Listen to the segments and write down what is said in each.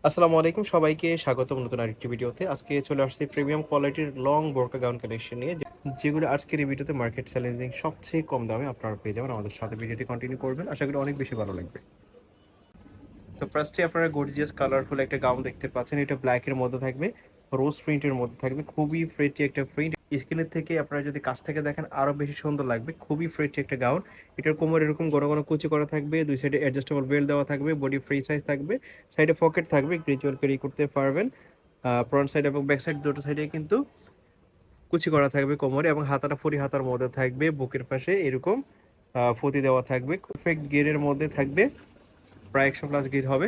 আসসালামু আলাইকুম, সবাইকে স্বাগতম নতুন আরেকটি ভিডিওতে। আজকে চলে আসছি প্রিমিয়াম কোয়ালিটির লং বোরকা গাউন কালেকশন নিয়ে, যেগুলো আজকের এই ভিডিওতে মার্কেট চ্যালেঞ্জিং সবচেয়ে কম দামে আপনারা পেয়ে যাবেন। আমাদের সাথে ভিডিওটি কন্টিনিউ করবেন, আশা করি অনেক বেশি ভালো লাগবে। তো ফার্স্টে আপনারা গর্জিয়াস কালারফুল একটা গাউন দেখতে পাচ্ছেন। এটা ব্ল্যাকের মধ্যে থাকবে, রোজ প্রিন্টের মধ্যে থাকবে, খুবই ফ্রেটি একটা প্রিন্ট। স্ক্রিনের থেকে আপনারা যদি কাছ থেকে দেখেন আরো বেশি সুন্দর লাগবে, খুবই ফ্রেটি একটা গাউন। এটার কোমর এরকম ঘন ঘন কুচি করা থাকবে, দুই সাইডে অ্যাডজাস্টেবল বেল্ট দেওয়া থাকবে, বডি ফ্রি সাইজ থাকবে, সাইডে পকেট থাকবে, গ্রেজুয়াল ক্যারি করতে পারবেন। ফ্রন্ট সাইড এবং ব্যাক সাইড দুটো সাইডে কিন্তু কুচি করা থাকবে কোমরে, এবং হাতাটা ফুরি হাতার মধ্যে থাকবে, বুকের পাশে এরকম ফতি দেওয়া থাকবে, পারফেক্ট গিয়ারের মধ্যে থাকবে, প্রায় 100+ গিয়ার হবে।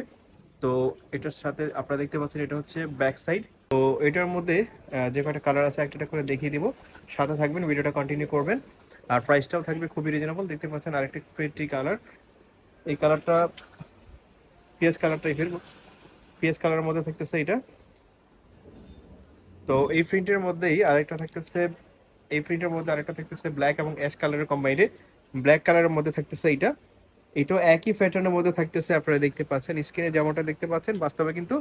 তো এটার সাথে আপনারা দেখতে পাচ্ছেন এটা হচ্ছে ব্যাক সাইড। তো এটার মধ্যে যে কয়টা কালার আছে একটা করে দেখিয়ে দিব, সাথে থাকবেন, ভিডিওটা কন্টিনিউ করবেন। আর প্রাইসটাও থাকবে খুবই রিজনেবল। দেখতে পাচ্ছেন আরেকটা প্রিটি কালার, এই কালারটা পিএস কালার টাইপের, পিএস কালারের মধ্যে থাকতেছে এটা। তো এই প্রিন্টের মধ্যেই আরেকটা থাকতেছে, এই প্রিন্টের মধ্যে আরেকটা থাকতেছে ব্ল্যাক এবং অ্যাশ কালারের কম্বাইন্ডে। ব্ল্যাক কালারের মধ্যে থাকতেছে এইটা, এটাও একই প্যাটার্নের মধ্যে থাকতেছে। আপনারা দেখতে পাচ্ছেন স্ক্রিনে যেমনটা দেখতে পাচ্ছেন, বাস্তবে কিন্তু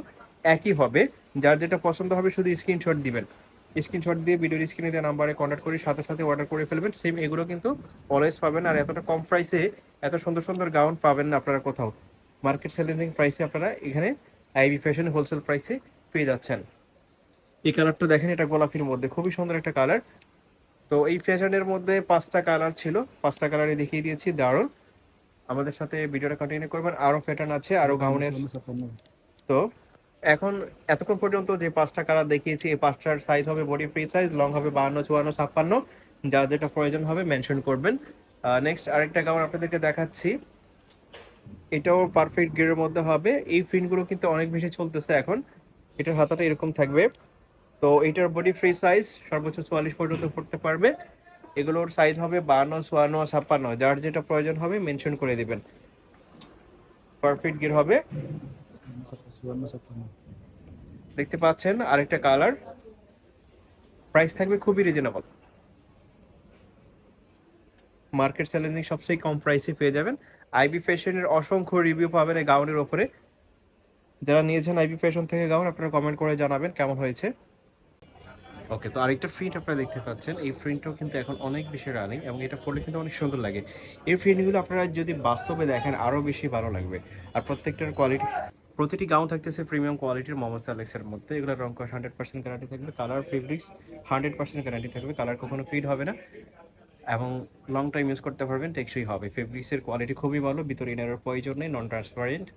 একই হবে। যার যেটা পছন্দ হবে শুধু স্ক্রিনশট দিবেন, স্ক্রিনশট দিয়ে ভিডিওর স্ক্রিনে দেওয়া নাম্বারে কন্ট্যাক্ট করে সাথে সাথে অর্ডার করে ফেলবেন। সেম এগুলো কিন্তু অলওয়েজ পাবেন। আর এতটা কম প্রাইসে এত সুন্দর সুন্দর গাউন পাবেন না আপনারা কোথাও। মার্কেট চ্যালেঞ্জিং প্রাইসে আপনারা এখানে আইবি ফ্যাশন হোলসেল প্রাইসে পেয়ে যাচ্ছেন। এই কালারটা দেখেন, এটা গোলাপির মধ্যে খুবই সুন্দর একটা কালার। তো এই ফ্যাশনের মধ্যে 5টা কালার ছিল, 5টা কালারই দেখিয়ে দিয়েছি, দারুণ। আমাদের সাথে ভিডিওটা কন্টিনিউ করবেন, আরো প্যাটার্ন আছে, আরো গাউনের। তো এখন এতক্ষণ পর্যন্ত যে 5টা কালার দেখিয়েছি, এই 5টার সাইজ হবে বডি ফ্রি সাইজ, লং হবে 52, 54, 56। যা যেটা প্রয়োজন হবে মেনশন করবেন। নেক্সট আরেকটা গাউন আপনাদেরকে দেখাচ্ছি, এটাও পারফেক্ট গিয়ারের মধ্যে হবে। এই প্রিন্টগুলো কিন্তু অনেক বেশি চলতেছে এখন। এটার হাতাটা এরকম থাকবে। তো এটার বডি ফ্রি সাইজ সর্বোচ্চ 44 পর্যন্ত পড়তে পারবে। এগুলোর সাইজ হবে 52, 54, 56, যার যেটা প্রয়োজন হবে মেনশন করে দিবেন। পারফেক্ট গিয়ার হবে। দেখতে পাচ্ছেন আরেকটা কালার, প্রাইস থাকবে খুবই রিজনেবল। মার্কেট চ্যালেঞ্জিং সবচেয়ে কম প্রাইসে পেয়ে যাবেন। আইবি ফ্যাশনের অসংখ্য রিভিউ পাবেন এই গাউনের ওপরে। যারা নিয়েছেন আইবি ফ্যাশন থেকে গাউন, আপনারা কমেন্ট করে জানাবেন কেমন হয়েছে। ওকে, তো আরেকটা প্রিন্ট আপনারা দেখতে পাচ্ছেন, এই প্রিন্টটাও কিন্তু এখন অনেক বেশি রানিং, এবং এটা পরলে কিন্তু অনেক সুন্দর লাগে। এই প্রিন্টগুলো আপনারা যদি বাস্তবে দেখেন আরো বেশি ভালো লাগবে। আর প্রত্যেকটার কোয়ালিটি, প্রতিটি গাউন থাকতেছে প্রিমিয়াম কোয়ালিটির মোহাম্মদ সালেক্সের মধ্যে। এগুলো রং কস 100% গ্যারান্টি থাকবে, কালার ফেব্রিক্স 100% গ্যারান্টি থাকবে, কালার কখনো ফিড হবে না, এবং লং টাইম ইউজ করতে পারবেন, টেকসই হবে। ফেব্রিক্সের কোয়ালিটি খুবই ভালো, ভিতরে ইনারের প্রয়োজন নেই, নন ট্রান্সপারেন্ট,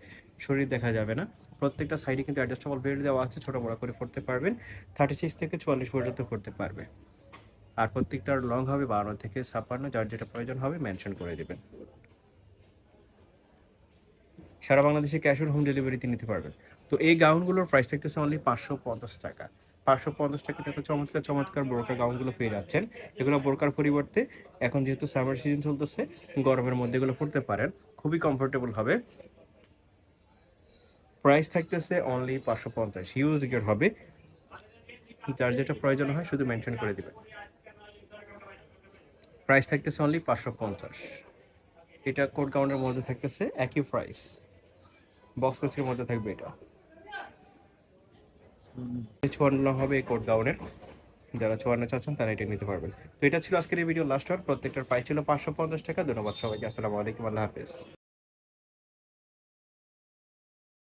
শরীর দেখা যাবে না। প্রত্যেকটা সাইডে কিন্তু অ্যাডজাস্টেবল বেল্ট দেওয়া আছে, ছোটো বড় করে পড়তে পারবেন, 36 থেকে 44 পর্যন্ত করতে পারবে। আর প্রত্যেকটার লং হবে 52 থেকে 56, যার যেটা প্রয়োজন হবে মেনশন করে দেবেন। সারা বাংলাদেশে ক্যাশ অন হোম ডেলিভারিতে নিতে পারবেন। তো এই গাউনগুলোর প্রাইস থাকতেছে অনলি 550 টাকা। 550 টাকাতে এত চমৎকার চমৎকার বোরকা গাউনগুলো পেয়ে যাচ্ছেন। এগুলো বোরকার পরিবর্তে এখন যেহেতু সামার সিজন চলতেছে, গরমের মধ্যে এগুলো পড়তে পারেন, খুবই কমফোর্টেবল হবে। প্রাইস থাকতেছে অনলি 550, হিউজ গিয়ার হবে, যার যেটা প্রয়োজন হয় শুধু মেনশন করে দিবেন। প্রাইস থাকতেছে অনলি 550। এটা কোট গাউনের মধ্যে থাকতেছে একই প্রাইস, বক্স কোচের মধ্যে থাকবে এটা। 54 হবে এই কোট গাউনের, যারা 54 চাচ্ছেন তারা এটা নিতে পারবেন। তো এটা ছিল আজকের এই ভিডিও লাস্ট ওয়ান। প্রত্যেকটার প্রাইস ছিল 550 টাকা। ধন্যবাদ সবাইকে, আসসালামু আলাইকুম, আল্লাহ হাফেজ।